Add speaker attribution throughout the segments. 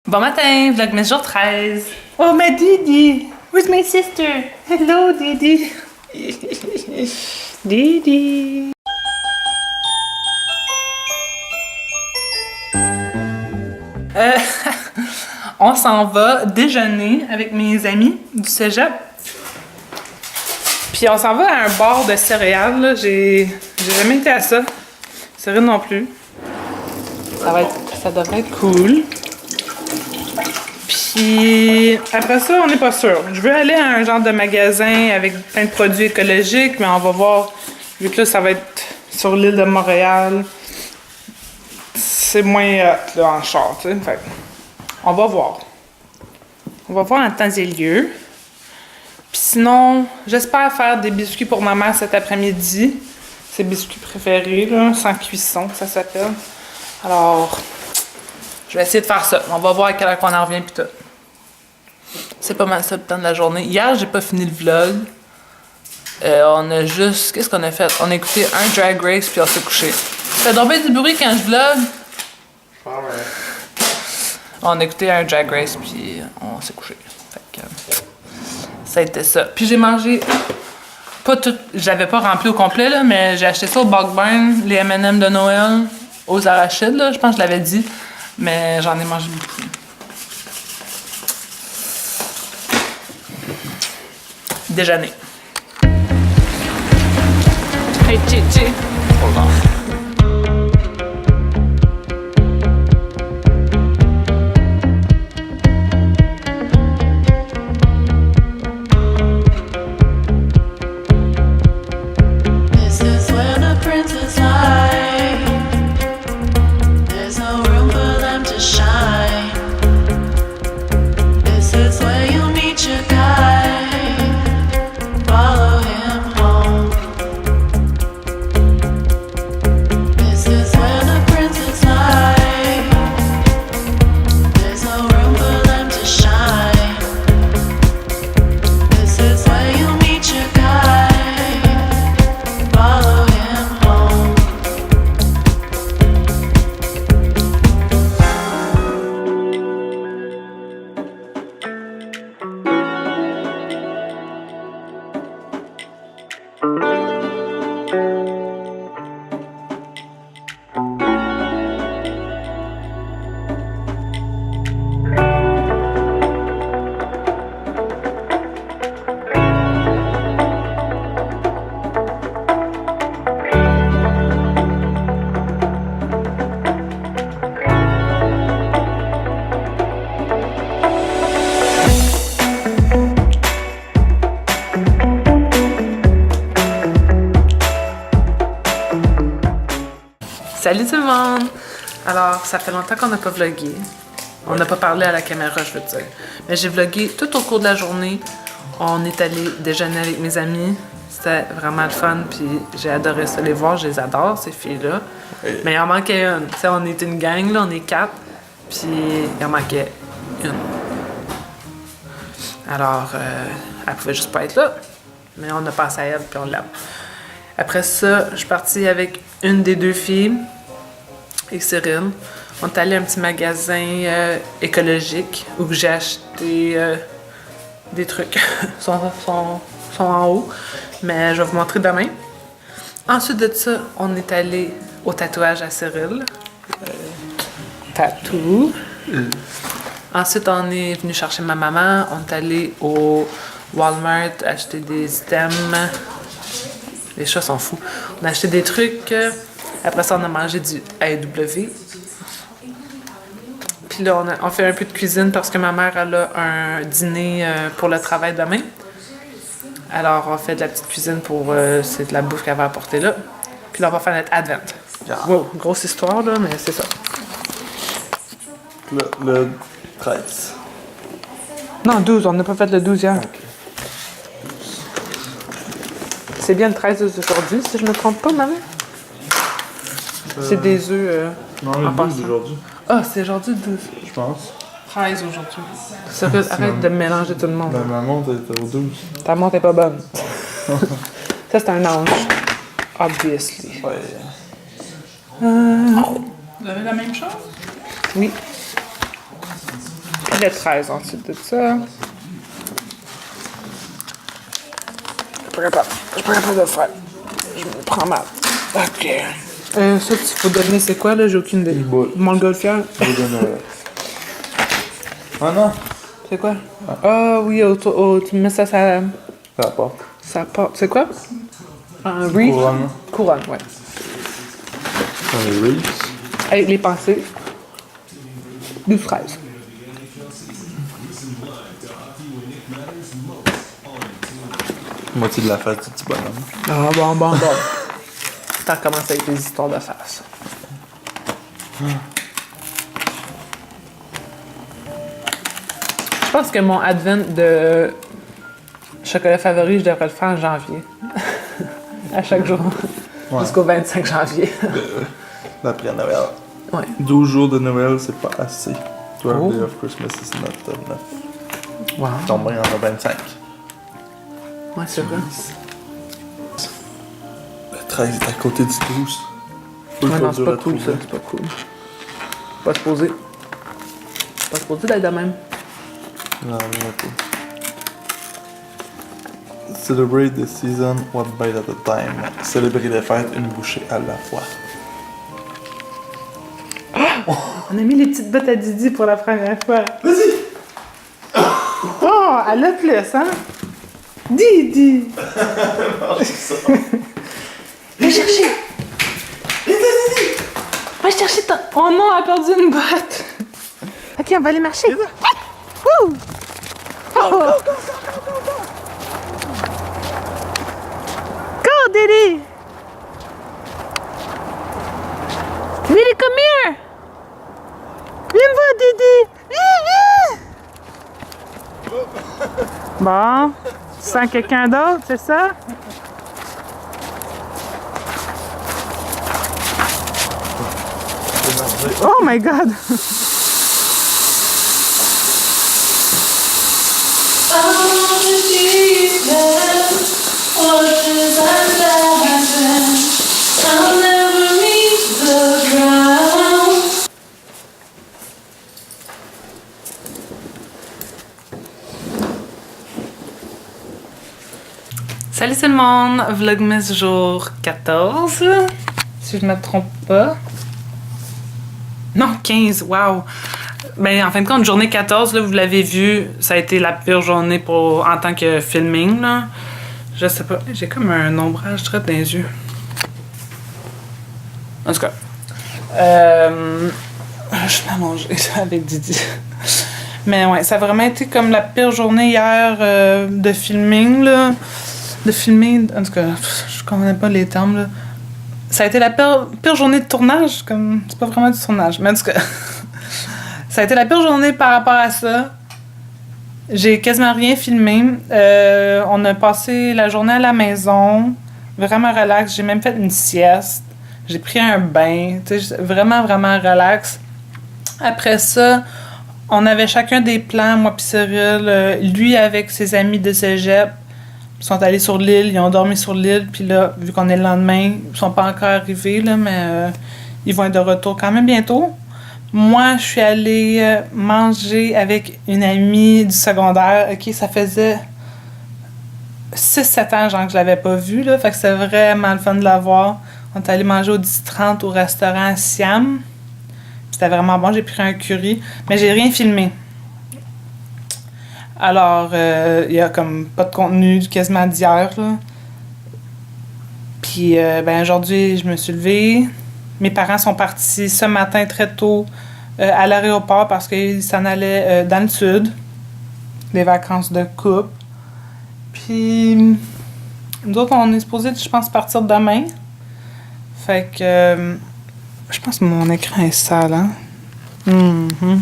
Speaker 1: Bon matin, Vlogmas jour 13. Oh, ma Didi! Where's my sister? Hello, Didi! Didi! On s'en va déjeuner avec mes amis du cégep. Puis on s'en va à un bar de céréales, là. J'ai jamais été à ça. Cyril non plus. Ça devrait être cool. Puis après ça, on n'est pas sûr. Je veux aller à un genre de magasin avec plein de produits écologiques, mais on va voir. Vu que là, ça va être sur l'île de Montréal. C'est moins hot, là, en char, tu sais. Fait on va voir. On va voir en temps et lieu. Puis sinon, j'espère faire des biscuits pour ma mère cet après-midi. Ses biscuits préférés, là, sans cuisson, ça s'appelle. Alors, je vais essayer de faire ça. On va voir à quelle heure qu'on en revient, puis tout. C'est pas mal ça le temps de la journée. Hier, j'ai pas fini le vlog. On a juste... Qu'est-ce qu'on a fait? On a écouté un Drag Race, puis on s'est couché. Ça doit bien du bruit quand je vlog. On a écouté un Drag Race, puis on s'est couché. Fait que... ça a été ça. Puis j'ai mangé... Pas tout... J'avais pas rempli au complet, là, mais j'ai acheté ça au Bog Burn, les M&M de Noël, aux arachides, là. Je pense que je l'avais dit. Mais j'en ai mangé beaucoup. Déjeuner. Hey, Chichi. Hold on. Salut tout le monde! Alors, ça fait longtemps qu'on n'a pas vlogué. On n'a pas parlé à la caméra, je veux dire. Mais j'ai vlogué tout au cours de la journée. On est allé déjeuner avec mes amis. C'était vraiment le fun, puis j'ai adoré ça les voir. Je les adore, ces filles-là. Oui. Mais il en manquait une. Tu sais, on est une gang, là, on est 4. Puis il en manquait une. Alors, elle pouvait juste pas être là. Mais on a pensé à elle, puis on l'aime. Après ça, je suis partie avec une des deux filles et Cyril. On est allé à un petit magasin écologique où j'ai acheté des trucs. Ils sont en haut, mais je vais vous montrer demain. Ensuite de ça, on est allé au tatouage à Cyril. Tatou. Ensuite, on est venu chercher ma maman. On est allé au Walmart acheter des items. Les chats sont fous. On a acheté des trucs. Après ça, on a mangé du AEW. Puis là, on fait un peu de cuisine parce que ma mère, elle a un dîner pour le travail demain. Alors, on fait de la petite cuisine pour... c'est de la bouffe qu'elle va apporter là. Puis là, on va faire notre advent. Yeah. Wow, grosse histoire, là, mais c'est ça.
Speaker 2: Le 13.
Speaker 1: Non, 12. On n'a pas fait le 12 hier. Okay. C'est bien le 13 aujourd'hui, si je ne me trompe pas, maman? C'est des œufs
Speaker 2: non, le 12 aujourd'hui.
Speaker 1: Ah, c'est aujourd'hui le 12?
Speaker 2: Je pense.
Speaker 1: 13 aujourd'hui. Sérieux, arrête de mélanger tout le monde.
Speaker 2: Ben, ma montre était au 12.
Speaker 1: Ta montre est pas bonne. Ça, c'est un ange. Obviously.
Speaker 2: Ouais.
Speaker 1: Vous avez la même chose? Oui. Le 13 ensuite de ça. Je suis pas capable de le faire. Je me prends mal. Ok. Ça, il faut deviner c'est quoi, là? J'ai aucune idée. Montgolfière.
Speaker 2: Ah non!
Speaker 1: C'est quoi? Ah oui, tu mets ça,
Speaker 2: Ça porte.
Speaker 1: ça porte. C'est quoi? Un wreath?
Speaker 2: Couronne.
Speaker 1: Couronne, ouais.
Speaker 2: Dans les Reefs.
Speaker 1: Avec les pensées. 12-13.
Speaker 2: Moitié de la face du petit bonhomme.
Speaker 1: Ah bon. T'as commencé avec les histoires de face. Je pense que mon advent de chocolat favori, je devrais le faire en janvier. À chaque jour.
Speaker 2: Ouais.
Speaker 1: Jusqu'au 25 janvier.
Speaker 2: D'après Noël.
Speaker 1: Ouais.
Speaker 2: 12 jours de Noël, c'est pas assez. 12
Speaker 1: Oh.
Speaker 2: Day of Christmas is not enough.
Speaker 1: Wow.
Speaker 2: Tombe bien, il y en a 25.
Speaker 1: Ouais, c'est vrai.
Speaker 2: Le 13 est à côté du 12.
Speaker 1: Ouais, non, c'est pas cool, ça. C'est pas cool. Pas supposé. Pas supposé d'être de même.
Speaker 2: Non, non, pas. Celebrate the season one bite at a time. Célébrer les fêtes une bouchée à la fois.
Speaker 1: On a mis les petites bottes à Didi pour la première fois.
Speaker 2: Vas-y!
Speaker 1: Oh, elle a plus, hein? Didi! Va chercher! Va chercher ton... Oh non, elle a perdu une botte! Ok, on va aller marcher. Wouh! Oh. Go, Didi! Didi, come here! Viens me voir, Didi! Bon, tu sens quelqu'un d'autre, c'est ça? Oh my God! Salut tout le monde! Vlogmas jour 14, si je me trompe pas. Non, 15, wow! Ben, en fin de compte, journée 14, là, vous l'avez vu, ça a été la pire journée en tant que filming, là. Je sais pas, j'ai comme un ombrage très dans les yeux. En tout cas, je suis allongée avec Didi. Mais ouais, ça a vraiment été comme la pire journée hier de filming, là. De filmer, en tout cas, je connais pas les termes, là. Ça a été la pire journée de tournage, comme, c'est pas vraiment du tournage, mais en tout cas, ça a été la pire journée par rapport à ça. J'ai quasiment rien filmé. On a passé la journée à la maison, vraiment relax. J'ai même fait une sieste. J'ai pris un bain, tu sais, vraiment, vraiment relax. Après ça, on avait chacun des plans, moi puis Cyril, lui avec ses amis de cégep. Ils sont allés sur l'île, ils ont dormi sur l'île, puis là, vu qu'on est le lendemain, ils sont pas encore arrivés, là, mais ils vont être de retour quand même bientôt. Moi, je suis allée manger avec une amie du secondaire. OK, ça faisait 6-7 ans genre, que je l'avais pas vue, là, fait que c'était vraiment le fun de la voir. On est allé manger au 10-30 au restaurant Siam. C'était vraiment bon, j'ai pris un curry, mais j'ai rien filmé. Alors, il y a comme pas de contenu quasiment d'hier, là. Puis, ben aujourd'hui, je me suis levée. Mes parents sont partis ce matin très tôt à l'aéroport parce qu'ils s'en allaient dans le sud. Les vacances de couple. Puis, nous autres, on est supposés, je pense, partir demain. Fait que, je pense que mon écran est sale, hein? Mm-hmm.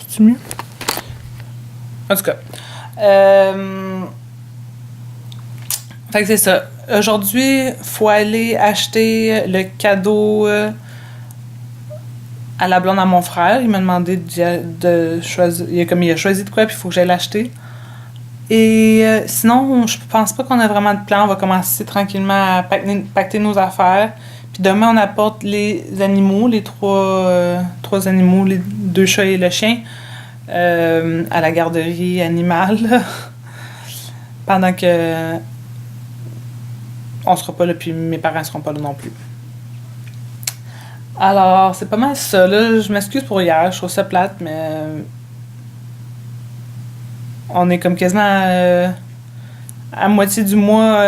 Speaker 1: C'est mieux? En tout cas. Fait que c'est ça. Aujourd'hui, il faut aller acheter le cadeau à la blonde à mon frère. Il m'a demandé de choisir. Il a choisi de quoi, puis il faut que j'aille l'acheter. Et sinon, je pense pas qu'on a vraiment de plan. On va commencer tranquillement à pacter nos affaires. Puis demain, on apporte les animaux, les trois animaux, les 2 chats et le chien, à la garderie animale. Là. Pendant que on sera pas là, puis mes parents seront pas là non plus. Alors, c'est pas mal ça. Là, je m'excuse pour hier, je trouve ça plate, mais on est comme quasiment à moitié du mois,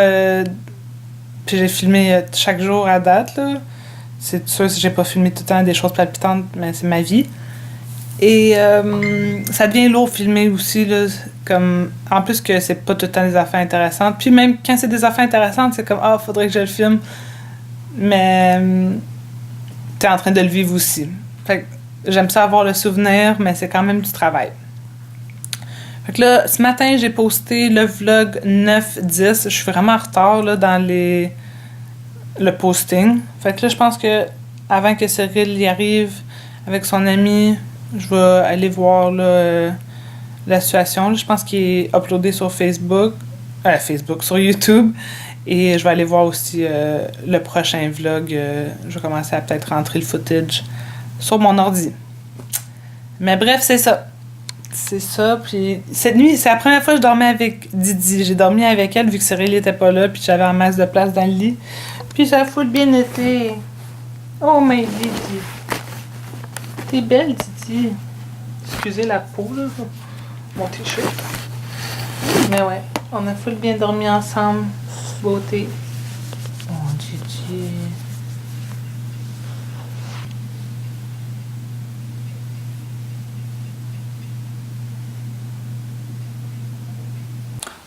Speaker 1: puis j'ai filmé chaque jour à date. Là. C'est sûr que j'ai pas filmé tout le temps des choses palpitantes, mais c'est ma vie. Et ça devient lourd filmer aussi, là, comme, en plus que c'est pas tout le temps des affaires intéressantes. Puis même quand c'est des affaires intéressantes, c'est comme « Ah, faudrait que je le filme ». Mais t'es en train de le vivre aussi. Fait que j'aime ça avoir le souvenir, mais c'est quand même du travail. Fait que là, ce matin, j'ai posté le vlog 9-10. Je suis vraiment en retard là, dans le posting. Fait que là, je pense que avant que Cyril y arrive avec son ami, je vais aller voir là, la situation. Je pense qu'il est uploadé sur Facebook, sur YouTube. Et je vais aller voir aussi le prochain vlog. Je vais commencer à peut-être rentrer le footage sur mon ordi. Mais bref, c'est ça. C'est ça. Puis cette nuit, c'est la première fois que je dormais avec Didi. J'ai dormi avec elle vu que Cyril n'était pas là. Puis j'avais un masse de place dans le lit. Puis ça a full bien été. Oh, mais Didi. T'es belle, Didi. Excusez la peau, là. Mon t-shirt. Mais ouais, on a full bien dormi ensemble. Beauté. Oh, Gigi.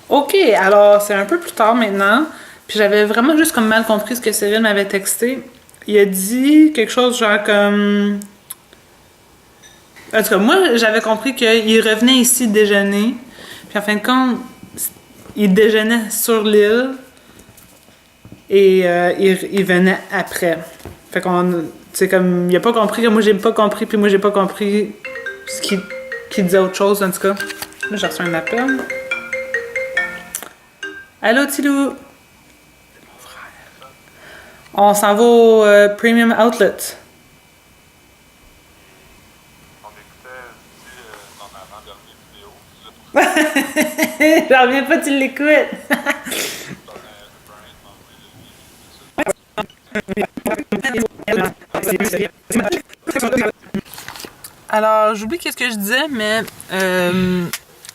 Speaker 1: Ok, alors c'est un peu plus tard maintenant. Puis j'avais vraiment juste comme mal compris ce que Cyril m'avait texté. Il a dit quelque chose genre comme... En tout cas, moi j'avais compris qu'il revenait ici déjeuner. Puis en fin de compte, il déjeunait sur l'île. Et il venait après. Fait qu'on... C'est comme... Il a pas compris que moi j'ai pas compris, puis moi j'ai pas compris ce qu'il disait autre chose, en tout cas. Là, j'ai reçu un appel. Allô, Tilou? C'est mon frère. On s'en va au Premium Outlet.
Speaker 3: On écoutait aussi ton avant-dernière vidéo.
Speaker 1: J'en reviens pas, tu l'écoutes. Alors, j'oublie qu'est-ce que je disais, mais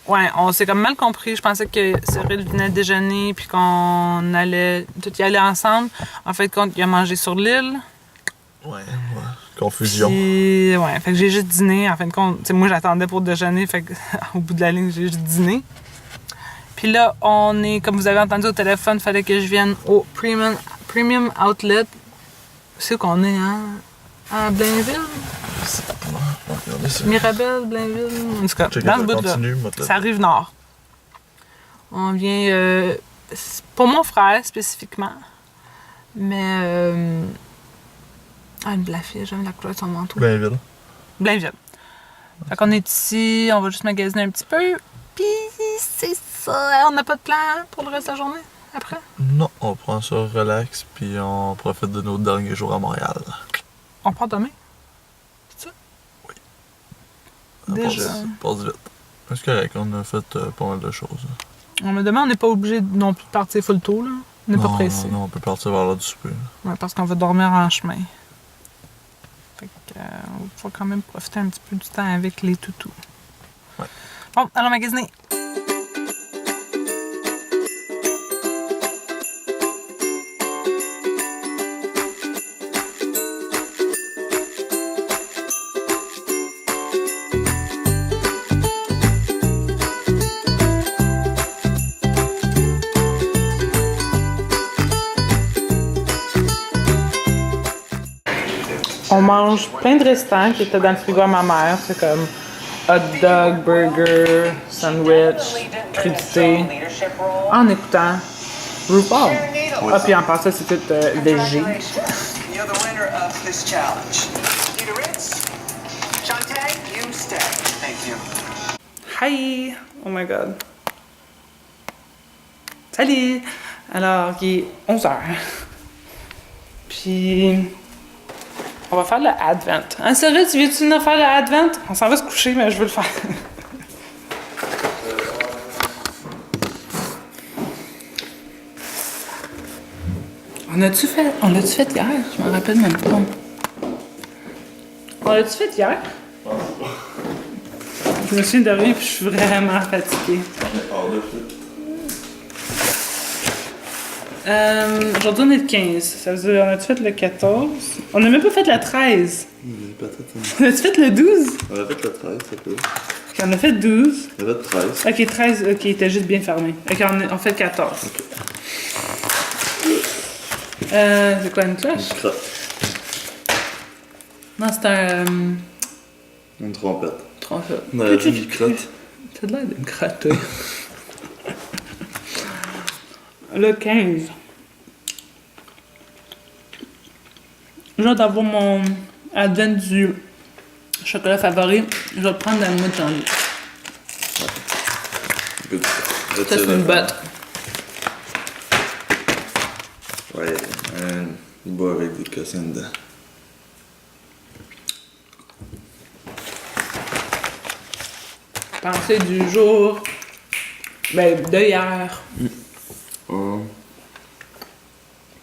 Speaker 1: ouais, on s'est comme mal compris. Je pensais que Cyril venait déjeuner puis qu'on allait tout y aller ensemble. En fait, compte, il a mangé sur l'île.
Speaker 2: Ouais. Confusion.
Speaker 1: Puis, ouais, fait que j'ai juste dîné. En fin de compte, tu sais, moi j'attendais pour déjeuner, fait que au bout de la ligne, j'ai juste dîné. Puis là, on est, comme vous avez entendu au téléphone, fallait que je vienne au Premium Outlet. C'est où qu'on est, hein? À Blainville?
Speaker 2: Regardez ça.
Speaker 1: Mirabel, Blainville, en tout cas, dans le bout de là. Ça arrive nord. On vient pour mon frère spécifiquement. Mais une Blainville, j'aime la couleur de son manteau. Blainville. Fait qu'on est ici, on va juste magasiner un petit peu. Puis c'est ça. On n'a pas de plan pour le reste de la journée après?
Speaker 2: Non, on prend ça relax puis on profite de nos derniers jours à Montréal.
Speaker 1: On part demain? C'est ça?
Speaker 2: Oui.
Speaker 1: Déjà.
Speaker 2: Passe vite. C'est correct, on a fait pas mal de choses.
Speaker 1: Mais demain, on n'est pas obligé non plus de partir full tôt, là. On n'est pas pressé.
Speaker 2: Non, on peut partir vers l'heure du souper.
Speaker 1: Ouais, parce qu'on va dormir en chemin. Fait que, on va quand même profiter un petit peu du temps avec les toutous.
Speaker 2: Ouais.
Speaker 1: Bon, allons magasiner. On mange plein de restants qui étaient dans le frigo à ma mère. C'est comme hot dog, burger, sandwich, crudité. En écoutant RuPaul. Ah, puis en passant, c'est tout végé. Hi! Oh my god. Salut! Alors, il est 11h. Puis, on va faire le Advent. Hein, sérieux, tu viens-tu venir faire le Advent? On s'en va se coucher, mais je veux le faire. On l'a-tu fait hier? Je me rappelle même pas. On l'a-tu fait hier? Je me souviens de rien, puis je suis vraiment fatiguée. Aujourd'hui, on est le 15. Ça veut dire, on a-tu fait le 14? On n'a même pas fait le 13. On a-tu fait le 12?
Speaker 2: On a fait le 13, ça peut.
Speaker 1: Ok, on a fait 12.
Speaker 2: On a fait 13.
Speaker 1: Ok, 13, ok, il était juste bien fermé. Ok, on fait le 14.
Speaker 2: Ok.
Speaker 1: C'est quoi, une cloche?
Speaker 2: Une crotte.
Speaker 1: Non, c'est un...
Speaker 2: Une trompette.
Speaker 1: trompette.
Speaker 2: On a dit une crotte.
Speaker 1: T'as l'air d'une crotte, toi. Le 15. J'ai hâte d'avoir mon advent du chocolat favori. Je vais le prendre dans le mois de janvier.
Speaker 2: Good.
Speaker 1: Ça, c'est une botte.
Speaker 2: Ouais, un bois avec des cossins dedans.
Speaker 1: Pensée du jour. Ben, de hier.
Speaker 2: 1,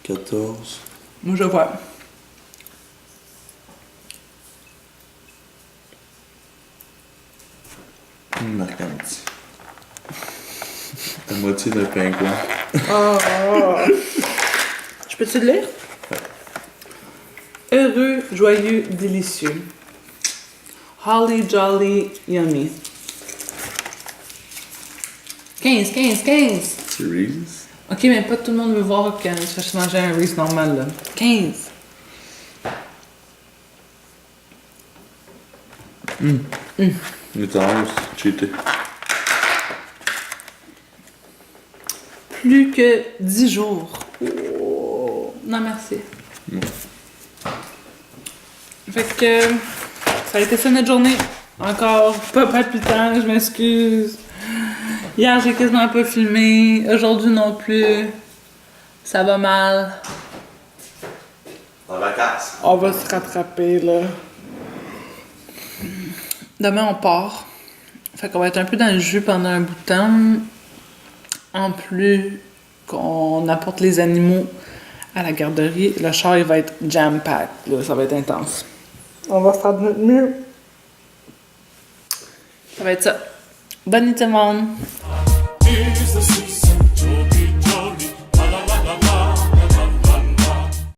Speaker 2: 14.
Speaker 1: Moi, je vois.
Speaker 2: Une mercanti. La moitié d'un pingouin.
Speaker 1: Oh! Je peux-tu le lire? Heureux, joyeux, délicieux. Holly, jolly, yummy. 15.
Speaker 2: Reese.
Speaker 1: Ok, mais pas tout le monde veut voir que tu fais manger un Reese normal, là. 15.
Speaker 2: Il est en 11, cheaté.
Speaker 1: Plus que 10 jours. Oh. Non, merci. Fait que ça a été ça notre journée. Encore pas palpitant, je m'excuse. Hier, j'ai quasiment pas filmé. Aujourd'hui non plus. Ça va mal.
Speaker 2: En vacances.
Speaker 1: On va se rattraper, là. Demain, on part. Fait qu'on va être un peu dans le jus pendant un bout de temps. En plus qu'on apporte les animaux à la garderie, le char, il va être jam-pack. Là, ça va être intense. On va faire de notre mieux. Ça va être ça. Bonne nuit tout le monde!
Speaker 4: Here's the sweet